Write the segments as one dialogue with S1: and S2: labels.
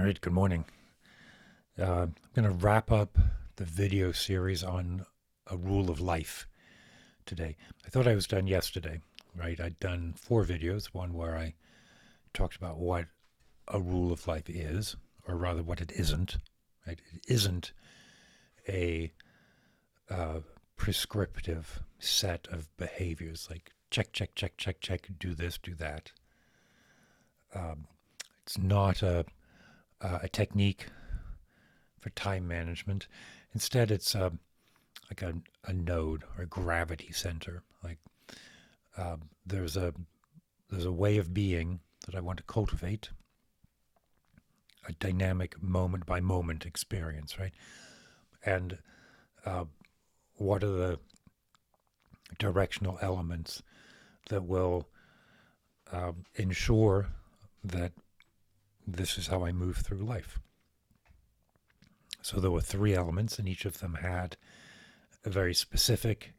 S1: right, good morning. I'm going to wrap up the video series on a rule of life today. I thought I was done yesterday, right? I'd done 4 videos, one where I talked about what a rule of life is, or rather what it isn't. Right? It isn't a prescriptive set of behaviors like check, check, check, check, check, do this, do that. It's not a technique for time management. Instead, it's like a node or a gravity center. Like there's a way of being that I want to cultivate, a dynamic moment by moment experience, right? And what are the directional elements that will ensure that this is how I move through life? So there were 3 elements, and each of them had a very specific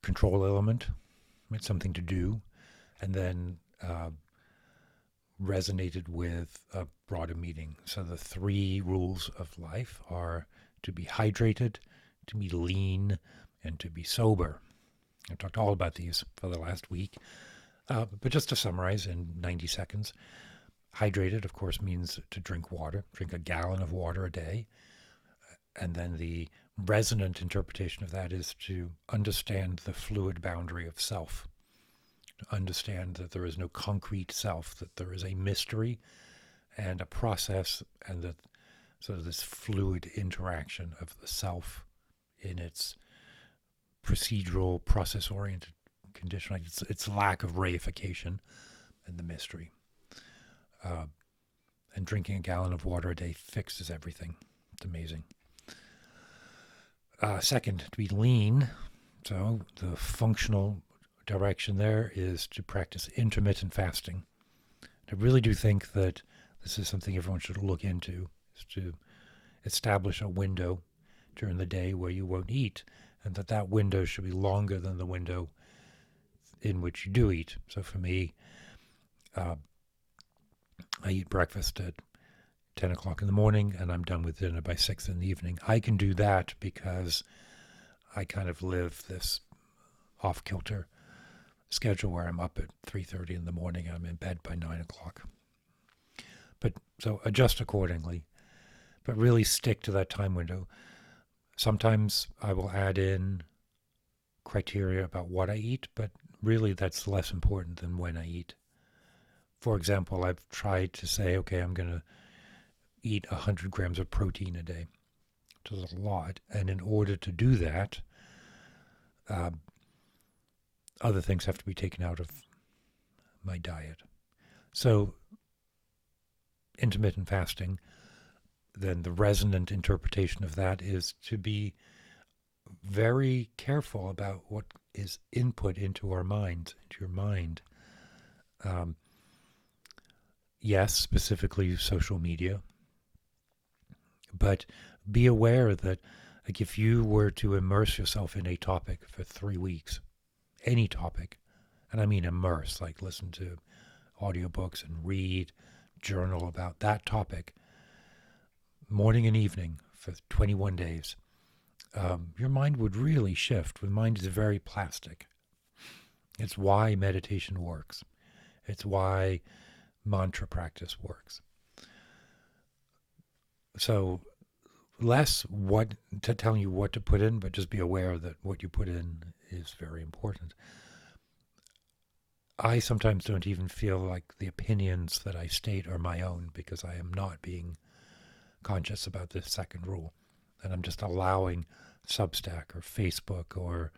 S1: control element, right, something to do, and then resonated with a broader meaning. So the 3 rules of life are to be hydrated, to be lean, and to be sober. I talked all about these for the last week, but just to summarize in 90 seconds, hydrated, of course, means to drink water, drink a gallon of water a day. And then the resonant interpretation of that is to understand the fluid boundary of self, to understand that there is no concrete self, that there is a mystery and a process, and that sort of this fluid interaction of the self in its procedural, process-oriented condition, like its lack of reification and the mystery. And drinking a gallon of water a day fixes everything. It's amazing. Second, to be lean. So the functional direction there is to practice intermittent fasting. I really do think that this is something everyone should look into, is to establish a window during the day where you won't eat, and that window should be longer than the window in which you do eat. So for me, I eat breakfast at 10 o'clock in the morning, and I'm done with dinner by 6 in the evening. I can do that because I kind of live this off-kilter schedule where I'm up at 3:30 in the morning and I'm in bed by 9 o'clock. But so adjust accordingly, but really stick to that time window. Sometimes I will add in criteria about what I eat, but really that's less important than when I eat. For example, I've tried to say, okay, I'm going to eat 100 grams of protein a day, which is a lot. And in order to do that, other things have to be taken out of my diet. So intermittent fasting, then the resonant interpretation of that is to be very careful about what is input into our minds, into your mind. Yes, specifically social media, but be aware that, like, if you were to immerse yourself in a topic for 3 weeks, any topic, and I mean immerse, like listen to audiobooks and read, journal about that topic, morning and evening for 21 days, your mind would really shift. The mind is very plastic. It's why meditation works. It's why mantra practice works. So less what to telling you what to put in, but just be aware that what you put in is very important. I sometimes don't even feel like the opinions that I state are my own because I am not being conscious about this second rule. And I'm just allowing Substack or Facebook or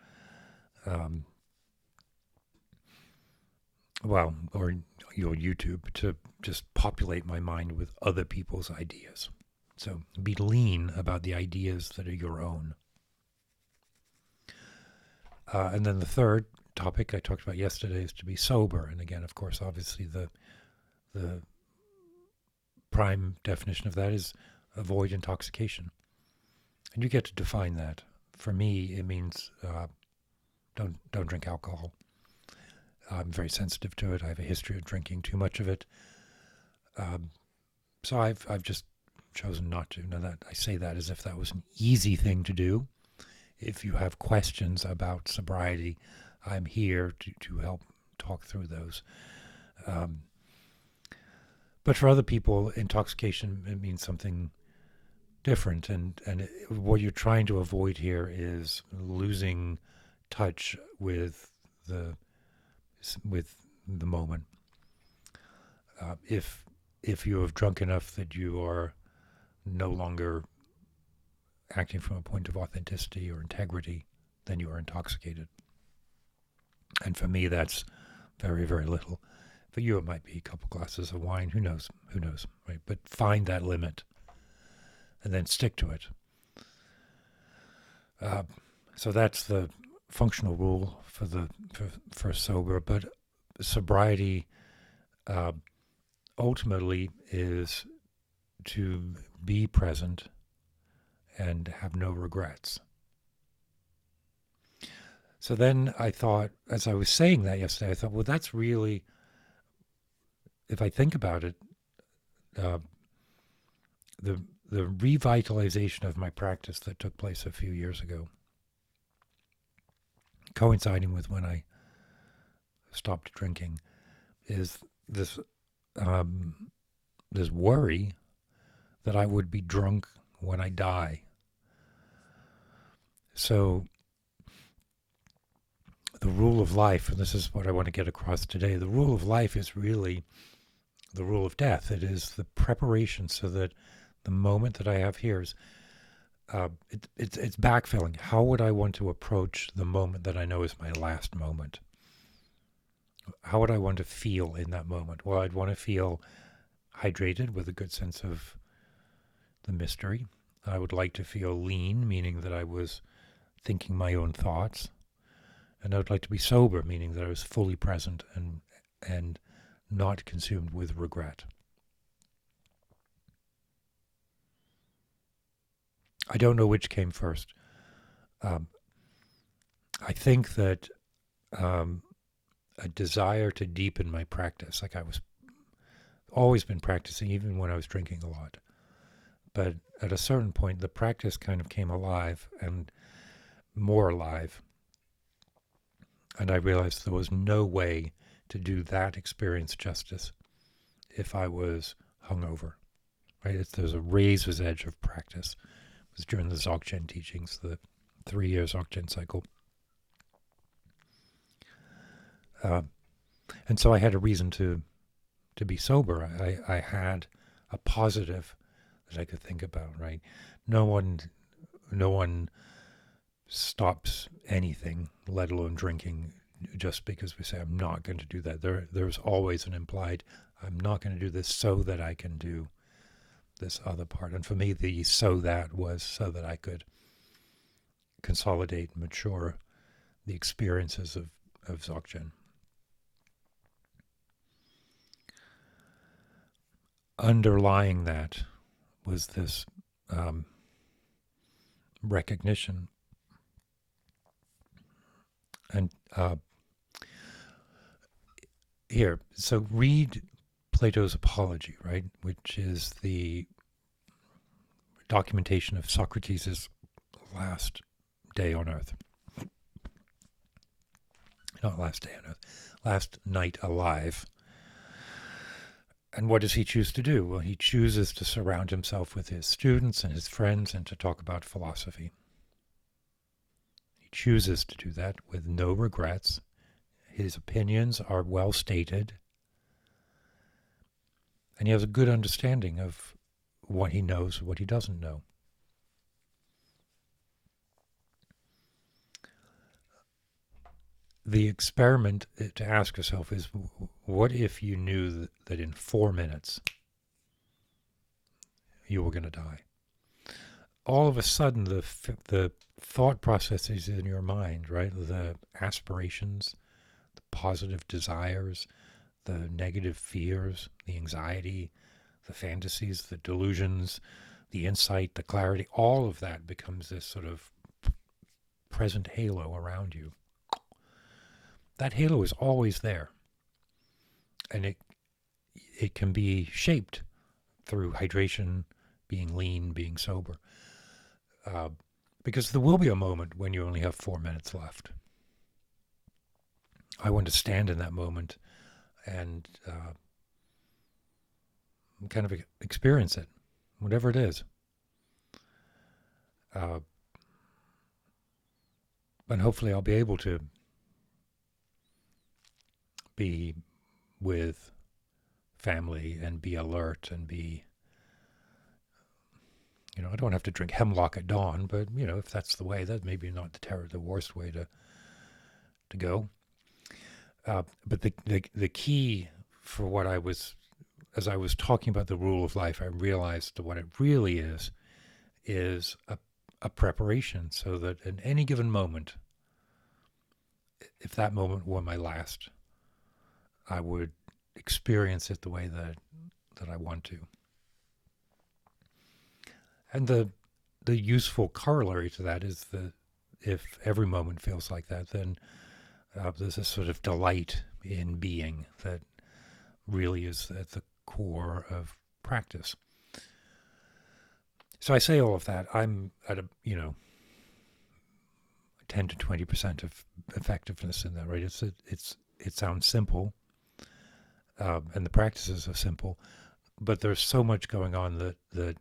S1: or your YouTube to just populate my mind with other people's ideas. So be lean about the ideas that are your own. And then the third topic I talked about yesterday is to be sober. And again, of course, obviously the prime definition of that is avoid intoxication. And you get to define that. For me, it means don't drink alcohol. I'm very sensitive to it. I have a history of drinking too much of it. So I've just chosen not to. Now that I say that as if that was an easy thing to do. If you have questions about sobriety, I'm here to help talk through those. Um, but for other people, intoxication, it means something different, and what you're trying to avoid here is losing touch the with the moment. If you have drunk enough that you are no longer acting from a point of authenticity or integrity, then you are intoxicated. And for me, that's very, very little. For you, it might be a couple glasses of wine. Who knows? Who knows? Right? But find that limit, and then stick to it. So that's the functional rule for sober. But sobriety ultimately is to be present and have no regrets. So then I thought, as I was saying that yesterday, I thought, well, that's really, if I think about it, uh, the revitalization of my practice that took place a few years ago, coinciding with when I stopped drinking, is this this worry that I would be drunk when I die. So the rule of life, and this is what I want to get across today, the rule of life is really the rule of death. It is the preparation so that the moment that I have here is it's backfilling. How would I want to approach the moment that I know is my last moment? How would I want to feel in that moment? Well, I'd want to feel hydrated with a good sense of the mystery. I would like to feel lean, meaning that I was thinking my own thoughts. And I would like to be sober, meaning that I was fully present and not consumed with regret. I don't know which came first. I think that a desire to deepen my practice, like I was always been practicing, even when I was drinking a lot. But at a certain point, the practice kind of came alive and more alive. And I realized there was no way to do that experience justice if I was hungover. Right? There's a razor's edge of practice. It was during the Dzogchen teachings, the 3-year Dzogchen cycle. And so I had a reason to be sober. I had a positive that I could think about, right? No one stops anything, let alone drinking, just because we say, I'm not going to do that. There's always an implied, I'm not going to do this so that I can do this other part. And for me, the so that was so that I could consolidate and mature the experiences of Dzogchen. Underlying that was this recognition. And here, so read Plato's Apology, right, which is the documentation of Socrates' last day on earth. Not last day on earth, last night alive. And what does he choose to do? Well, he chooses to surround himself with his students and his friends and to talk about philosophy. He chooses to do that with no regrets. His opinions are well stated. And he has a good understanding of what he knows, what he doesn't know. The experiment to ask yourself is, what if you knew that in 4 minutes you were going to die? All of a sudden, the thought processes in your mind, right? The aspirations, the positive desires, the negative fears, the anxiety, the fantasies, the delusions, the insight, the clarity, all of that becomes this sort of present halo around you. That halo is always there. And it can be shaped through hydration, being lean, being sober. Because there will be a moment when you only have 4 minutes left. I want to stand in that moment and kind of experience it, whatever it is. And hopefully I'll be able to be with family and be alert and be, I don't have to drink hemlock at dawn, but, if that's the way, that maybe not the worst way to go. But the key for what as I was talking about the rule of life, I realized that what it really is a preparation, so that in any given moment, if that moment were my last, I would experience it the way that I want to. And the useful corollary to that is that if every moment feels like that, then there's a sort of delight in being that really is at the core of practice. So I say all of that. I'm at 10 to 20% of effectiveness in that, right? It sounds simple, and the practices are simple, but there's so much going on that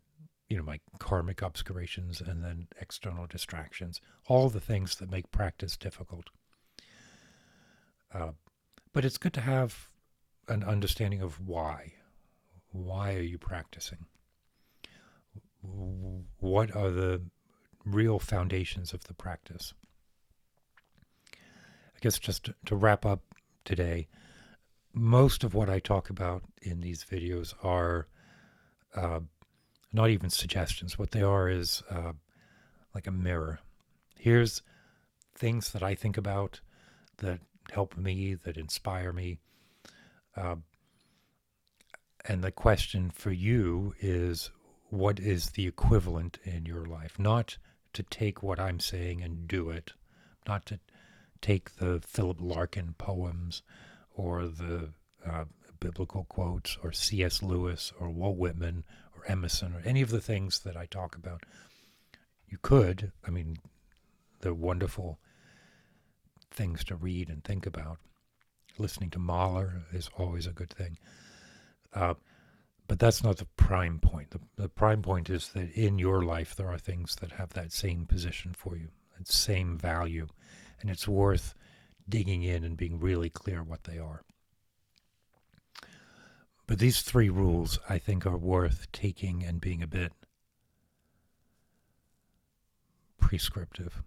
S1: my karmic obscurations and then external distractions, all the things that make practice difficult. But it's good to have an understanding of why. Why are you practicing? What are the real foundations of the practice? I guess just to wrap up today, most of what I talk about in these videos are not even suggestions. What they are is like a mirror. Here's things that I think about that help me, that inspire me. And the question for you is, what is the equivalent in your life? Not to take what I'm saying and do it, not to take the Philip Larkin poems or the biblical quotes or C.S. Lewis or Walt Whitman or Emerson or any of the things that I talk about. You could, they're wonderful things to read and think about. Listening to Mahler is always a good thing. But that's not the prime point. The prime point is that in your life there are things that have that same position for you, that same value, and it's worth digging in and being really clear what they are. But these 3 rules, I think, are worth taking and being a bit prescriptive.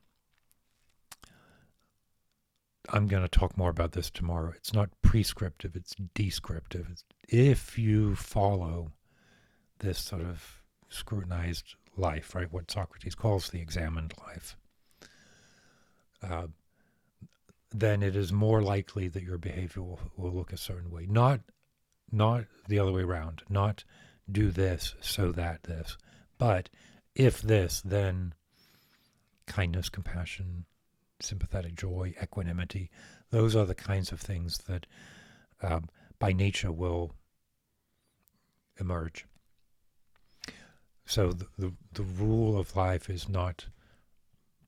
S1: I'm going to talk more about this tomorrow. It's not prescriptive, it's descriptive. If you follow this sort of scrutinized life, right, what Socrates calls the examined life, then it is more likely that your behavior will look a certain way. Not the other way around. Not do this so that this. But if this, then kindness, compassion, sympathetic joy, equanimity. Those are the kinds of things that by nature will emerge. So the rule of life is not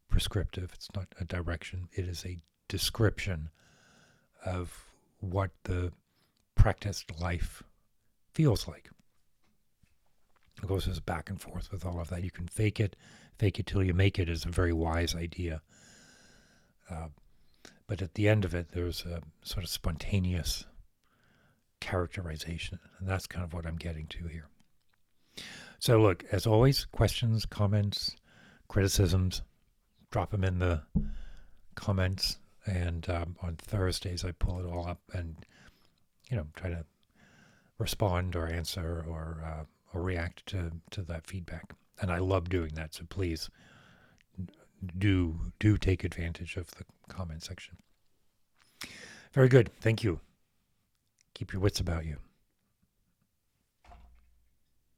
S1: prescriptive. It's not a direction. It is a description of what the practiced life feels like. It goes as back and forth with all of that. You can fake it till you make it is a very wise idea. But at the end of it, there's a sort of spontaneous characterization, and that's kind of what I'm getting to here. So look, as always, questions, comments, criticisms, drop them in the comments, and on Thursdays I pull it all up and try to respond or answer or react to that feedback. And I love doing that, so please do take advantage of the comment section. Very good. Thank you. Keep your wits about you.